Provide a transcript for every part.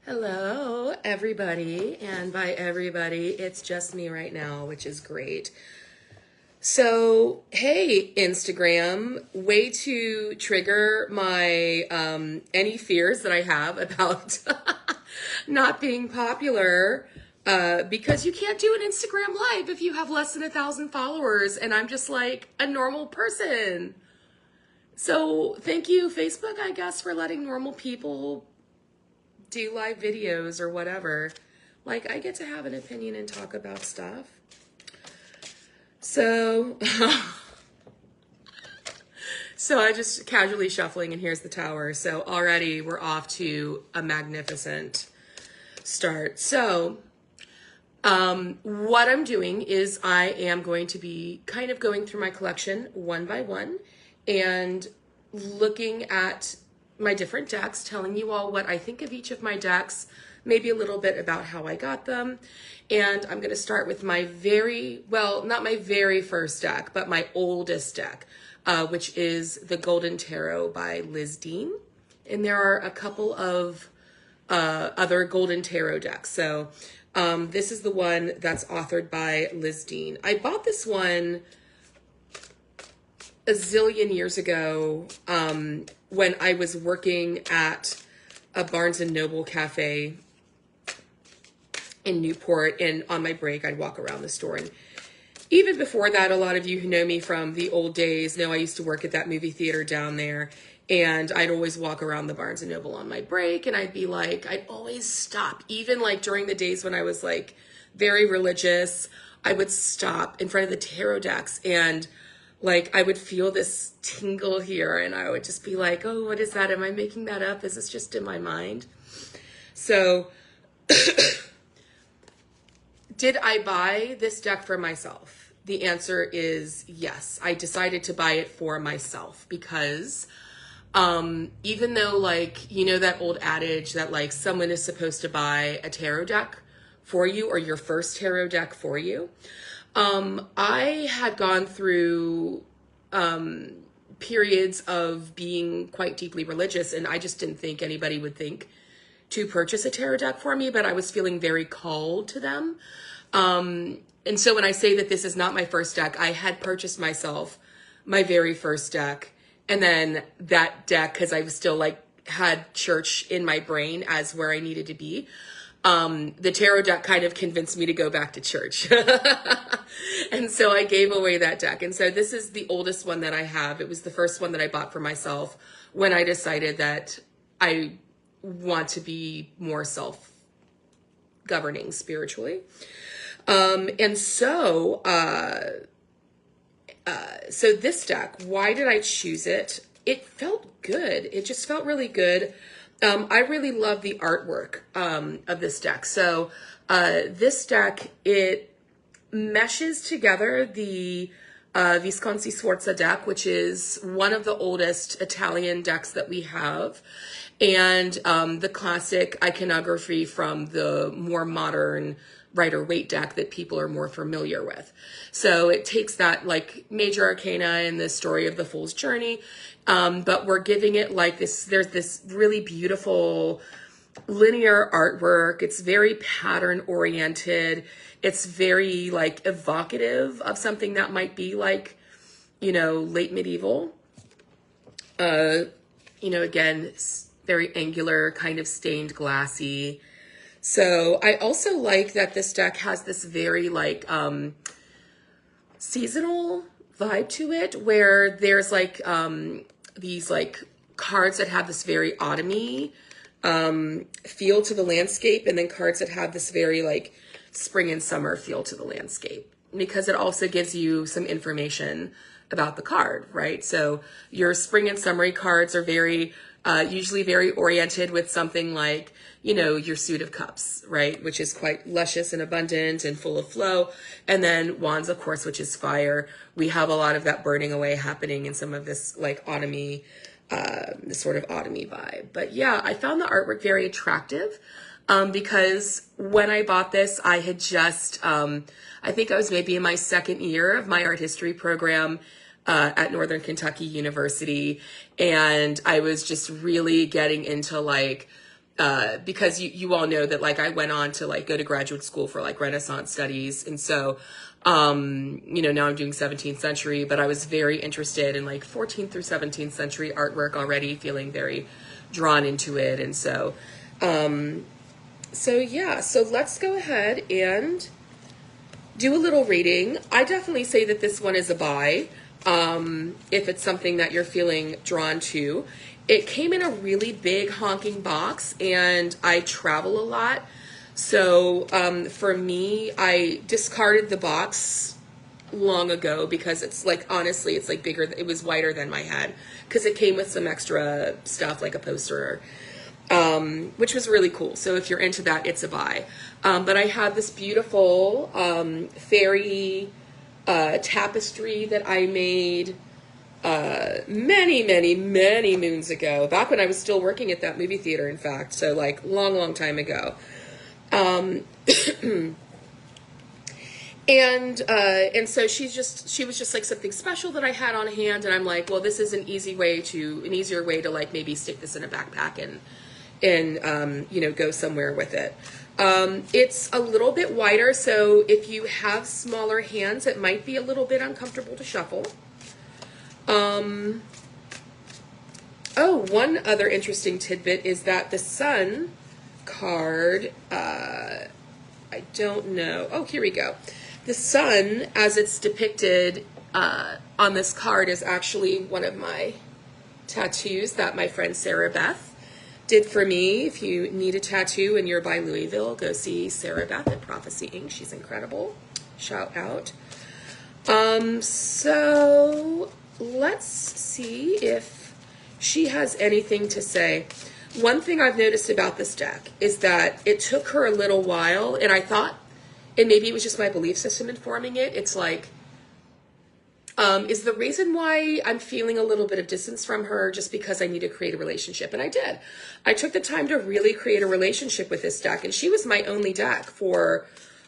Hello, everybody. And by everybody, it's just me right now, which is great. So, hey, Instagram, way to trigger my any fears that I have about not being popular. Because you can't do an Instagram live if you have less than 1,000 followers, and I'm just like a normal person. So, thank you, Facebook, I guess, for letting normal people do live videos or whatever. Like, I get to have an opinion and talk about stuff. So, so I just casually shuffling, and here's the tower. So already we're off to a magnificent start. So, what I'm doing is I am going to be kind of going through my collection one by one and looking at my different decks, telling you all what I think of each of my decks, maybe a little bit about how I got them. And I'm going to start with my not my very first deck, but my oldest deck, which is the Golden Tarot by Liz Dean. And there are a couple of other Golden Tarot decks. So this is the one that's authored by Liz Dean. I bought this one a zillion years ago when I was working at a Barnes & Noble cafe in Newport, and on my break I'd walk around the store. And even before that, a lot of you who know me from the old days know I used to work at that movie theater down there, and I'd always walk around the Barnes & Noble on my break, and I'd always stop, even like during the days when I was like very religious. I would stop in front of the tarot decks, and like I would feel this tingle here, and I would just be like, oh, what is that? Am I making that up? Is this just in my mind? So did I buy this deck for myself? The answer is yes. I decided to buy it for myself because even though, like, you know, that old adage that like someone is supposed to buy a tarot deck for you or your first tarot deck for you, I had gone through periods of being quite deeply religious, and I just didn't think anybody would think to purchase a tarot deck for me, but I was feeling very called to them. And so when I say that this is not my first deck, I had purchased myself my very first deck, and then that deck, because I was still like had church in my brain as where I needed to be. The tarot deck kind of convinced me to go back to church. And so I gave away that deck. And so this is the oldest one that I have. It was the first one that I bought for myself when I decided that I want to be more self-governing spiritually. And so this deck, why did I choose it? It felt good. It just felt really good. I really love the artwork of this deck. So this deck, it meshes together the Visconti Sforza deck, which is one of the oldest Italian decks that we have, and the classic iconography from the more modern Rider-Waite deck that people are more familiar with. So it takes that like major arcana and the story of the Fool's Journey, but we're giving it like this, there's this really beautiful linear artwork. It's very pattern oriented. It's very like evocative of something that might be like, you know, late medieval. Again, very angular, kind of stained glassy. So I also like that this deck has this very like seasonal vibe to it, where there's like these like cards that have this very autumny feel to the landscape, and then cards that have this very like spring and summer feel to the landscape, because it also gives you some information about the card, right? So your spring and summery cards are very usually very oriented with something like, you know, your Suit of Cups, right? Which is quite luscious and abundant and full of flow. And then Wands, of course, which is fire. We have a lot of that burning away happening in some of this like autumny, this sort of autumny vibe. But yeah, I found the artwork very attractive because when I bought this, I had just, I think I was maybe in my second year of my art history program at Northern Kentucky University. And I was just really getting into like because you all know that like I went on to like go to graduate school for like Renaissance studies. And so, now I'm doing 17th century, but I was very interested in like 14th through 17th century artwork already, feeling very drawn into it. And so, so let's go ahead and do a little reading. I definitely say that this one is a buy, if it's something that you're feeling drawn to. It came in a really big honking box, and I travel a lot. So for me, I discarded the box long ago because it's like, honestly, it's like bigger. It was wider than my head because it came with some extra stuff like a poster, which was really cool. So if you're into that, it's a buy. But I had this beautiful fairy tapestry that I made many, many, many moons ago, back when I was still working at that movie theater, in fact. So like long, long time ago. And so she was just like something special that I had on hand, and I'm like, well, this is an easier way to like maybe stick this in a backpack and go somewhere with it. It's a little bit wider, so if you have smaller hands, it might be a little bit uncomfortable to shuffle. One other interesting tidbit is that the Sun card, I don't know. Oh, here we go. The sun, as it's depicted on this card, is actually one of my tattoos that my friend Sarah Beth did for me. If you need a tattoo and you're by Louisville, go see Sarah Beth at Prophecy Inc. She's incredible. Shout out. So let's see if she has anything to say. One thing I've noticed about this deck is that it took her a little while, and I thought, and maybe it was just my belief system informing it, it's like, is the reason why I'm feeling a little bit of distance from her just because I need to create a relationship? And I did. I took the time to really create a relationship with this deck, and she was my only deck for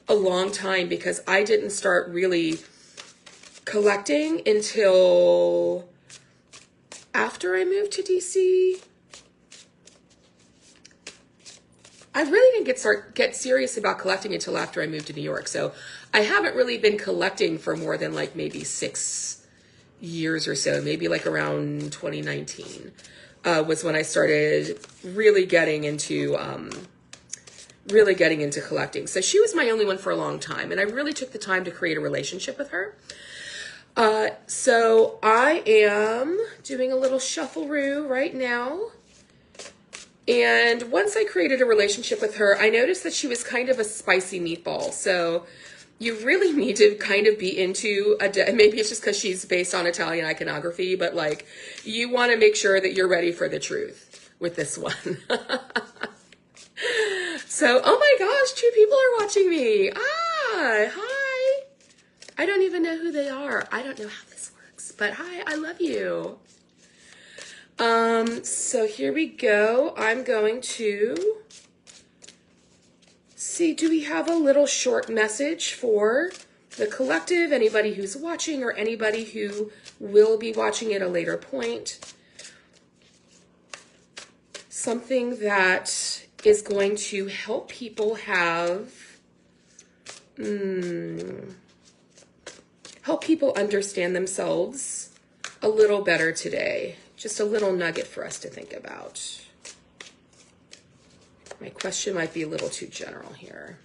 a long time because I didn't start really collecting until after I moved to DC. I really didn't get serious about collecting until after I moved to New York. So I haven't really been collecting for more than like maybe 6 years or so. Maybe like around 2019 was when I started really getting into collecting. So she was my only one for a long time, and I really took the time to create a relationship with her. So I am doing a little shuffle-roo right now. And once I created a relationship with her, I noticed that she was kind of a spicy meatball. So you really need to kind of be into maybe it's just because she's based on Italian iconography, but like you want to make sure that you're ready for the truth with this one. So, oh my gosh, 2 people are watching me. Hi. I don't even know who they are. I don't know how this works, but hi, I love you. So here we go. I'm going to see, do we have a little short message for the collective? Anybody who's watching or anybody who will be watching at a later point? Something that is going to help people help people understand themselves a little better today. Just a little nugget for us to think about. My question might be a little too general here.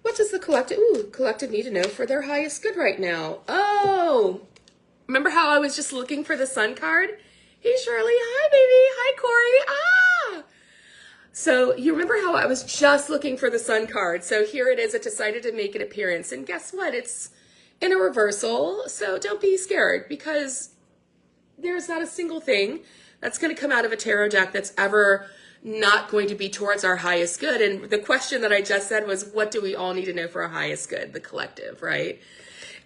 What does the collective need to know for their highest good right now? Oh, remember how I was just looking for the Sun card? Hey, Shirley. Hi, baby. Hi, Corey. So you remember how I was just looking for the Sun card? So here it is. It decided to make an appearance. And guess what? It's in a reversal, so don't be scared because there's not a single thing that's going to come out of a tarot deck that's ever not going to be towards our highest good. And the question that I just said was, what do we all need to know for our highest good, the collective, right?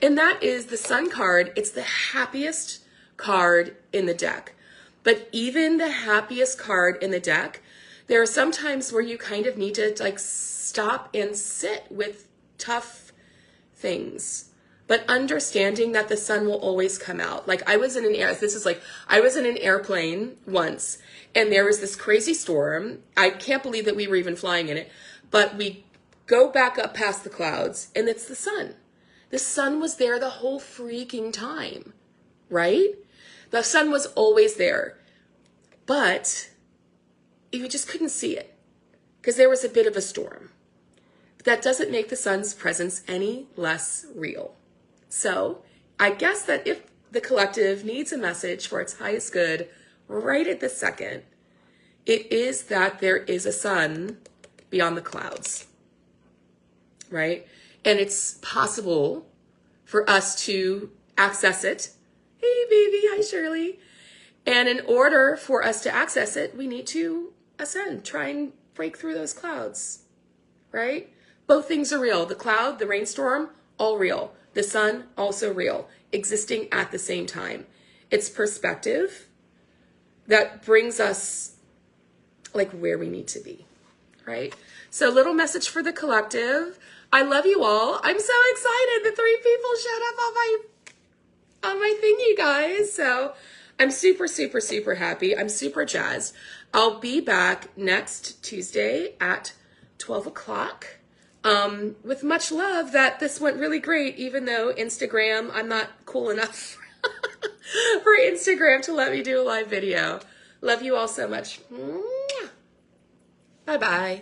And that is the Sun card. It's the happiest card in the deck. But even the happiest card in the deck, there are some times where you kind of need to like stop and sit with tough things. but understanding that the sun will always come out. Like I was in an airplane once, and there was this crazy storm. I can't believe that we were even flying in it, but we go back up past the clouds, and it's the sun. The sun was there the whole freaking time, right? The sun was always there, but you just couldn't see it because there was a bit of a storm. But that doesn't make the sun's presence any less real. So I guess that if the collective needs a message for its highest good right at this second, it is that there is a sun beyond the clouds, right? And it's possible for us to access it. Hey, baby. Hi, Shirley. And in order for us to access it, we need to ascend, try and break through those clouds, right? Both things are real. The cloud, the rainstorm, all real. The sun, also real, existing at the same time. It's perspective that brings us like where we need to be, right? So little message for the collective. I love you all. I'm so excited. The 3 people showed up on my thing, you guys. So I'm super, super, super happy. I'm super jazzed. I'll be back next Tuesday at 12 o'clock. With much love that this went really great, even though Instagram, I'm not cool enough for Instagram to let me do a live video. Love you all so much. Bye-bye.